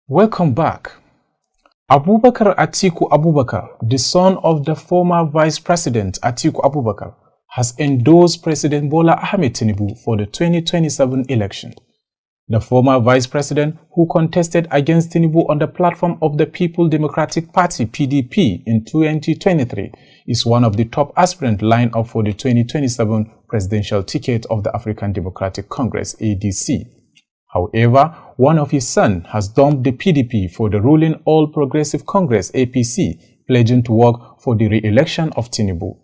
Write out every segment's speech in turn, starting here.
Welcome back. Abubakar Atiku Abubakar, the son of the former Vice President Atiku Abubakar, has endorsed President Bola Ahmed Tinubu for the 2027 election. The former Vice President, who contested against Tinubu on the platform of the People Democratic Party (PDP) in 2023, is one of the top aspirants lined up for the 2027 presidential ticket of the African Democratic Congress (ADC). However, one of his sons has dumped the PDP for the ruling All Progressive Congress (APC), pledging to work for the re-election of Tinubu.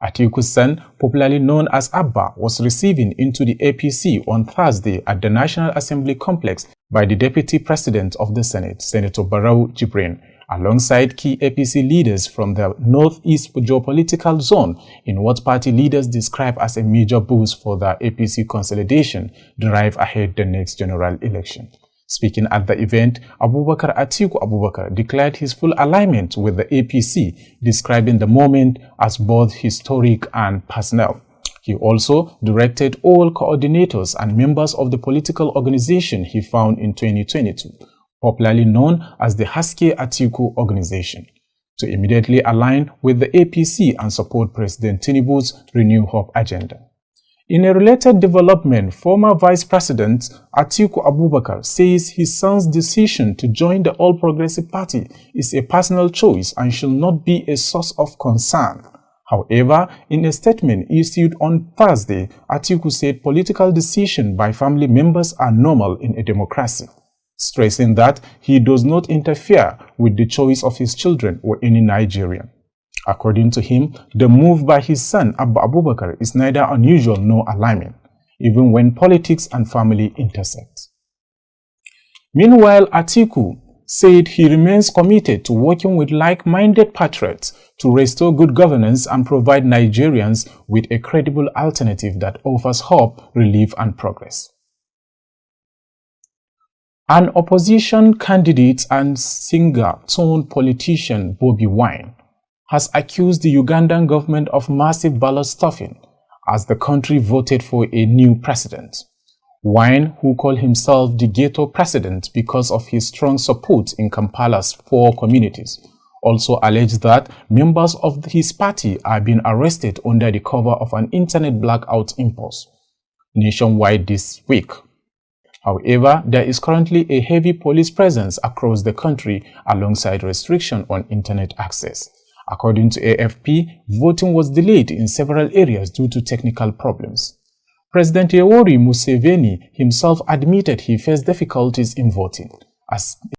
Atiku's son, popularly known as Abba, was receiving into the APC on Thursday at the National Assembly complex by the Deputy President of the Senate, Senator Barau Jibrin, alongside key APC leaders from the Northeast geopolitical zone in what party leaders describe as a major boost for the APC consolidation drive ahead the next general election. Speaking at the event, Abubakar Atiku Abubakar declared his full alignment with the APC, describing the moment as both historic and personal. He also directed all coordinators and members of the political organization he found in 2022, popularly known as the Haske Atiku organization, to immediately align with the APC and support President Tinubu's Renew Hope agenda. In a related development, former Vice President Atiku Abubakar says his son's decision to join the All Progressive Party is a personal choice and should not be a source of concern. However, in a statement issued on Thursday, Atiku said political decisions by family members are normal in a democracy, stressing that he does not interfere with the choice of his children or any Nigerian. According to him, the move by his son Abba Abubakar is neither unusual nor alarming, even when politics and family intersect. Meanwhile, Atiku said he remains committed to working with like-minded patriots to restore good governance and provide Nigerians with a credible alternative that offers hope, relief, and progress. An opposition candidate and singer-turned-politician Bobi Wine has accused the Ugandan government of massive ballot stuffing as the country voted for a new president. Wine, who called himself the ghetto president because of his strong support in Kampala's poor communities, also alleged that members of his party are being arrested under the cover of an internet blackout impulse nationwide this week. However, there is currently a heavy police presence across the country alongside restriction on internet access. According to AFP, voting was delayed in several areas due to technical problems. President Yoweri Museveni himself admitted he faced difficulties in voting, as